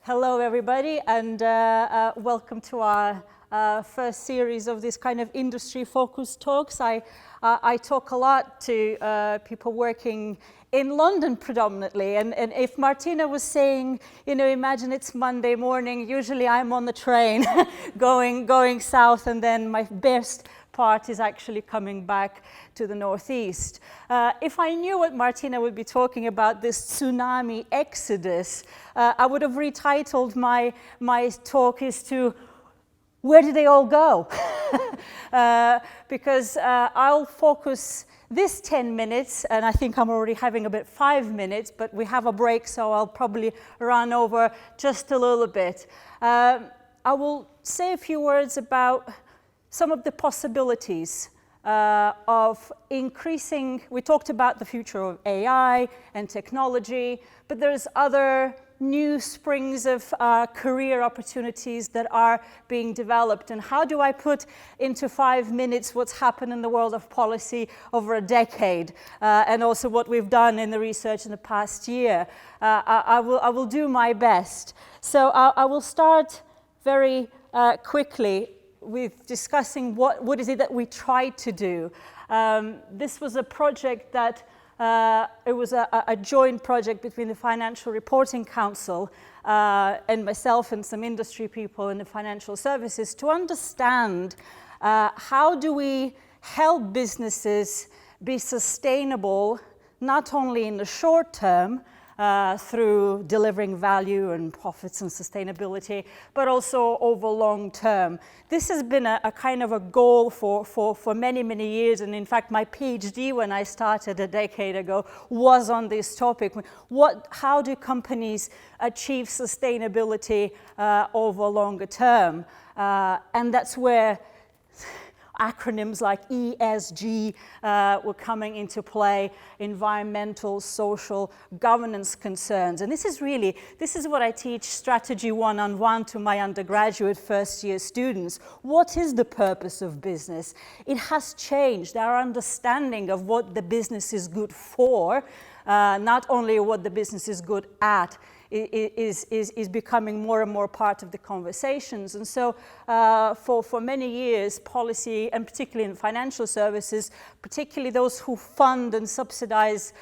Hello, everybody, and welcome to our first series of this kind of industry-focused talks. I talk a lot to people working in London predominantly, and if Martina was saying, you know, imagine it's Monday morning, usually I'm on the train going south, and then my best part is actually coming back to the northeast. If I knew what Martina would be talking about, this tsunami exodus, I would have retitled my talk is to where did they all go? Because I'll focus this 10 minutes, and I think I'm already having about 5 minutes, but we have a break, so I'll probably run over just a little bit. I will say a few words about some of the possibilities of increasing. We talked about the future of AI and technology, but there's other new springs of career opportunities that are being developed. And how do I put into 5 minutes what's happened in the world of policy over a decade, and also what we've done in the research in the past year? I will do my best. So I will start very quickly with discussing what is it that we tried to do. This was a project that it was a joint project between the Financial Reporting Council and myself and some industry people in the financial services to understand how do we help businesses be sustainable, not only in the short term, through delivering value and profits and sustainability, but also over long term. This has been a kind of a goal for many, many years, and in fact my PhD when I started a decade ago was on this topic. How do companies achieve sustainability over longer term? And that's where acronyms like ESG were coming into play, environmental, social, governance concerns. And this is what I teach strategy one-on-one to my undergraduate first-year students. What is the purpose of business? It has changed. Our understanding of what the business is good for, not only what the business is good at, is becoming more and more part of the conversations. And so for many years, policy, and particularly in financial services, particularly those who fund and subsidize,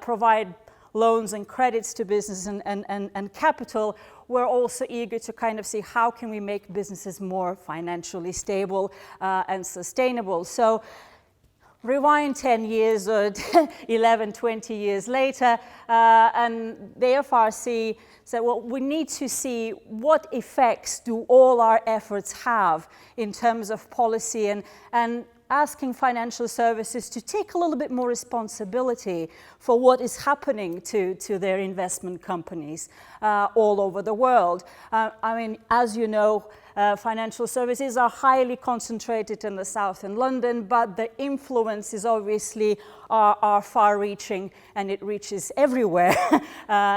provide loans and credits to business and capital, we're also eager to kind of see how can we make businesses more financially stable and sustainable. So rewind 10 years or 11, 20 years later, and the FRC said, well, we need to see what effects do all our efforts have in terms of policy, and asking financial services to take a little bit more responsibility for what is happening to their investment companies all over the world. I mean, as you know, financial services are highly concentrated in the south in London, but the influence is obviously are far-reaching, and it reaches everywhere,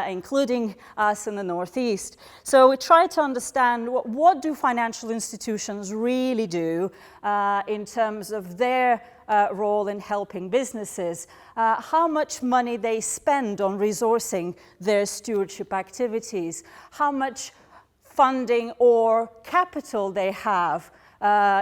including us in the northeast. So we try to understand what do financial institutions really do in terms of their role in helping businesses, how much money they spend on resourcing their stewardship activities, how much funding or capital they have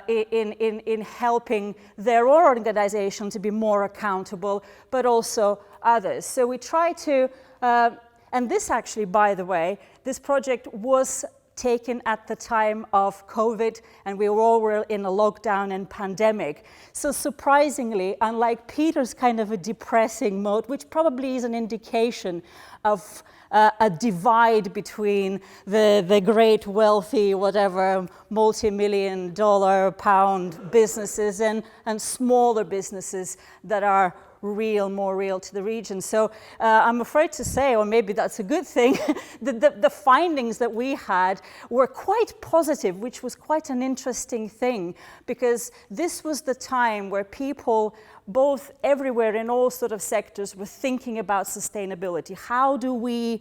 in helping their organization to be more accountable, but also others. So we try to, and this actually, by the way, this project was taken at the time of COVID, and we were all in a lockdown and pandemic. So surprisingly, unlike Peter's kind of a depressing mode, which probably is an indication of a divide between the great wealthy, whatever, multi-million dollar, pound businesses and smaller businesses that are more real to the region. So I'm afraid to say, or maybe that's a good thing, the findings that we had were quite positive, which was quite an interesting thing, because this was the time where people both everywhere in all sort of sectors were thinking about sustainability. How do we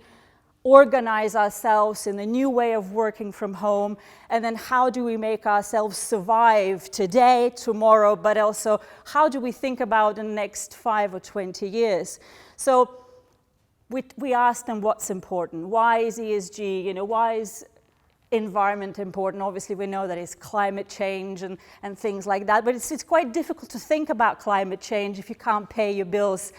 organize ourselves in a new way of working from home, and then how do we make ourselves survive today, tomorrow, but also how do we think about the next 5 or 20 years? So we asked them what's important. Why is ESG, why is environment important? Obviously, we know that it's climate change and things like that, but it's quite difficult to think about climate change if you can't pay your bills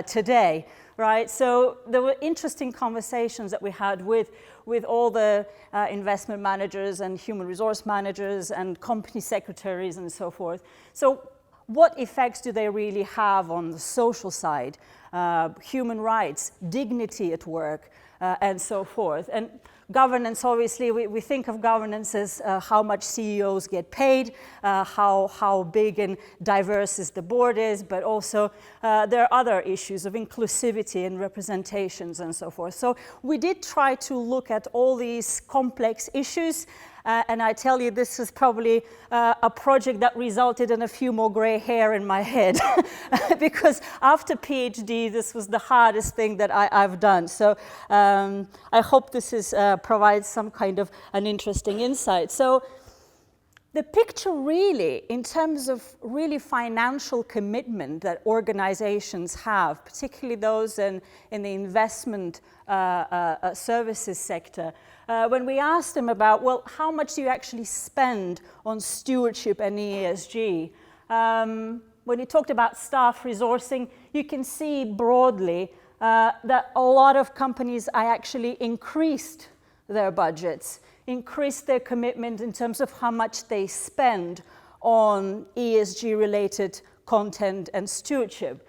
today, right? So there were interesting conversations that we had with all the investment managers and human resource managers and company secretaries and so forth. So what effects do they really have on the social side, human rights, dignity at work, and so forth? And governance, obviously, we think of governance as how much CEOs get paid, how big and diverse is the board is, but also there are other issues of inclusivity and representations and so forth. So we did try to look at all these complex issues. And I tell you, this is probably a project that resulted in a few more gray hair in my head because after PhD, this was the hardest thing that I've done. So I hope this provides some kind of an interesting insight. So the picture really, in terms of really financial commitment that organizations have, particularly those in the investment services sector, when we asked them about, well, how much do you actually spend on stewardship and ESG? When you talked about staff resourcing, you can see broadly that a lot of companies actually increased their budgets, increased their commitment in terms of how much they spend on ESG-related content and stewardship.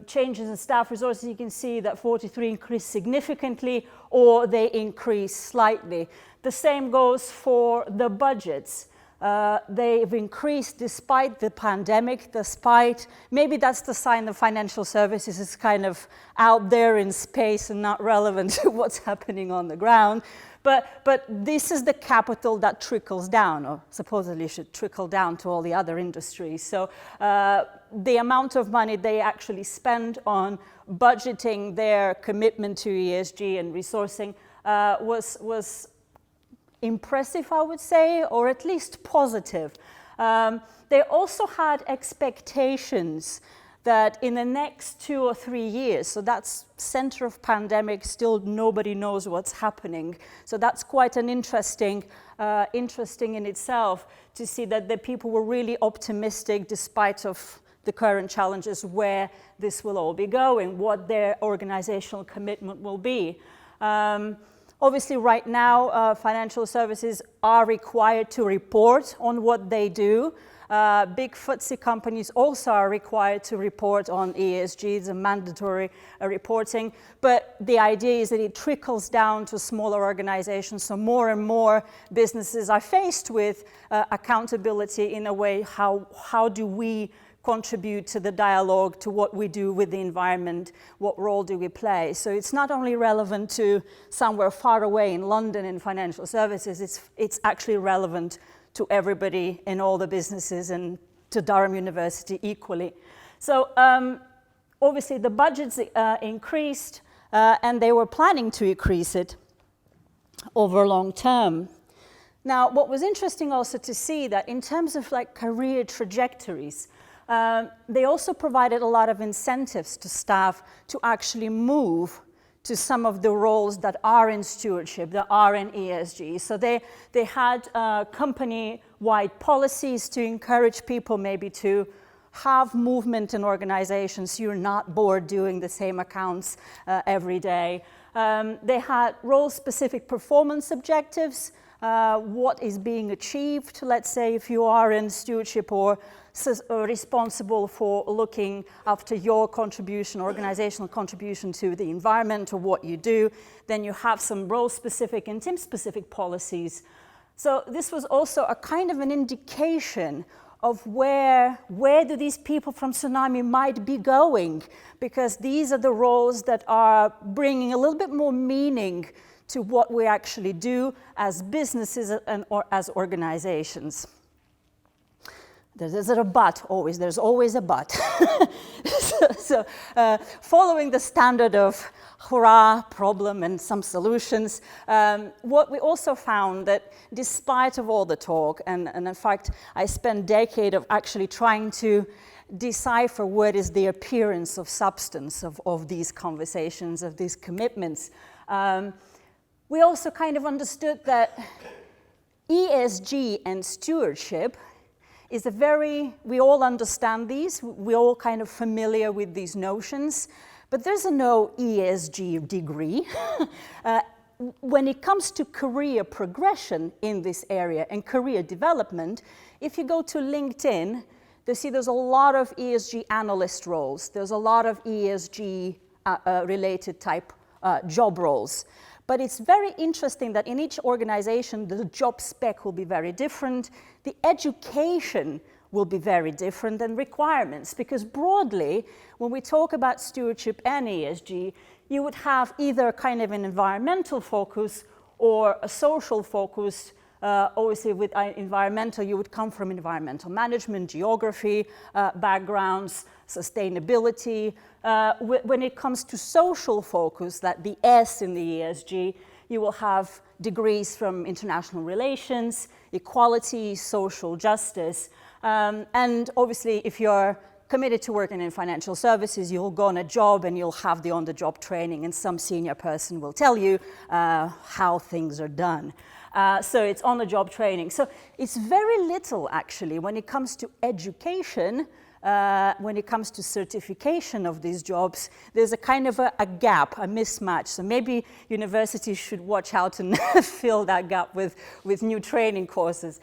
Changes in staff resources, you can see that 43 increased significantly or they increase slightly. The same goes for the budgets. They've increased despite the pandemic, maybe that's the sign that financial services is kind of out there in space and not relevant to what's happening on the ground. But this is the capital that trickles down, or supposedly should trickle down to all the other industries. So the amount of money they actually spend on budgeting their commitment to ESG and resourcing was impressive, I would say, or at least positive. They also had expectations that in the next 2 or 3 years, so that's center of pandemic, still nobody knows what's happening. So that's quite an interesting in itself to see that the people were really optimistic despite of the current challenges where this will all be going, what their organizational commitment will be. Obviously, right now, financial services are required to report on what they do. Big FTSE companies also are required to report on ESG, it's a mandatory reporting, but the idea is that it trickles down to smaller organizations, so more and more businesses are faced with accountability in a way, how do we contribute to the dialogue, to what we do with the environment, what role do we play? So it's not only relevant to somewhere far away in London in financial services, it's actually relevant to everybody in all the businesses and to Durham University equally. So obviously the budgets increased and they were planning to increase it over long term. Now, what was interesting also to see that in terms of like career trajectories, they also provided a lot of incentives to staff to actually move to some of the roles that are in stewardship, that are in ESG. So they had company-wide policies to encourage people maybe to have movement in organizations. You're not bored doing the same accounts every day. They had role-specific performance objectives, what is being achieved. Let's say if you are in stewardship or responsible for looking after your contribution, organizational contribution to the environment or what you do, then you have some role-specific and team-specific policies. So this was also a kind of an indication of where do these people from Tsunami might be going, because these are the roles that are bringing a little bit more meaning to what we actually do as businesses and or as organizations. There's a but always. There's always a but. so following the standard of hurrah, problem, and some solutions, what we also found that despite of all the talk, and in fact, I spent a decade of actually trying to decipher what is the appearance of substance of these conversations, of these commitments. We also kind of understood that ESG and stewardship is we all understand these, we're all kind of familiar with these notions, but there's no ESG degree. When it comes to career progression in this area and career development, if you go to LinkedIn, there's a lot of ESG analyst roles. There's a lot of ESG related type job roles. But it's very interesting that in each organization, the job spec will be very different. The education will be very different than requirements, because broadly, when we talk about stewardship and ESG, you would have either kind of an environmental focus or a social focus. Obviously, with environmental, you would come from environmental management, geography, backgrounds, sustainability. When it comes to social focus, that the S in the ESG, you will have degrees from international relations, equality, social justice. And obviously, if you're committed to working in financial services, you'll go on a job and you'll have the on-the-job training, and some senior person will tell you how things are done. So it's on-the-job training. So it's very little, actually, when it comes to education, when it comes to certification of these jobs. There's a kind of a gap, a mismatch. So maybe universities should watch out and fill that gap with new training courses.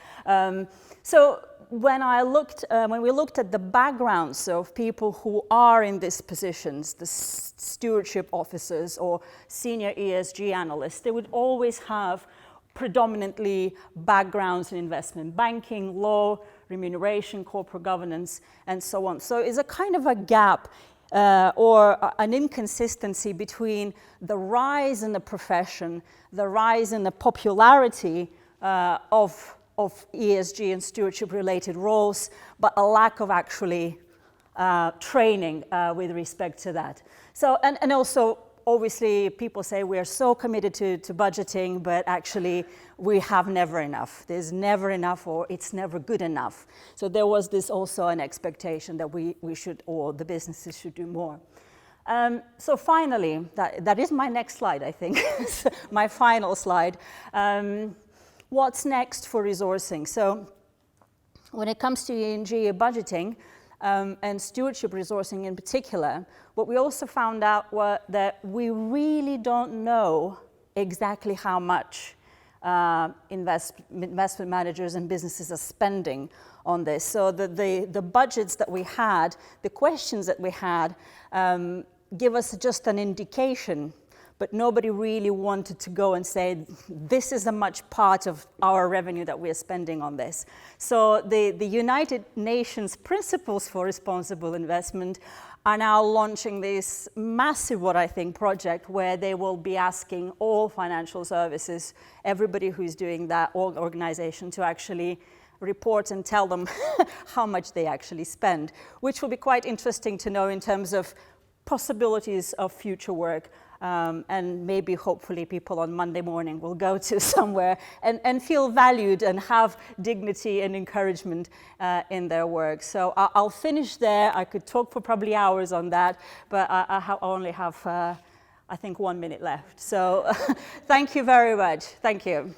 So when we looked at the backgrounds of people who are in these positions, the stewardship officers or senior ESG analysts, they would always have predominantly backgrounds in investment banking, law, remuneration, corporate governance, and so on. So it's a kind of a gap or an inconsistency between the rise in the profession, the rise in the popularity of ESG and stewardship related roles, but a lack of actually training with respect to that. So, and also, obviously, people say we are so committed to budgeting, but actually we have never enough. There's never enough, or it's never good enough. So there was this also an expectation that we should, or the businesses should do more. So finally, that is my next slide, I think, my final slide. What's next for resourcing? So when it comes to ESG budgeting, and stewardship resourcing in particular, what we also found out was that we really don't know exactly how much investment managers and businesses are spending on this. So the budgets that we had, the questions that we had, give us just an indication, but nobody really wanted to go and say, this is a much part of our revenue that we're spending on this. So the United Nations Principles for Responsible Investment are now launching this massive, what I think, project where they will be asking all financial services, everybody who's doing that, all organization, to actually report and tell them how much they actually spend, which will be quite interesting to know in terms of possibilities of future work. And maybe hopefully people on Monday morning will go to somewhere and feel valued and have dignity and encouragement in their work. So I'll finish there. I could talk for probably hours on that, but I only have, I think, 1 minute left. So thank you very much. Thank you.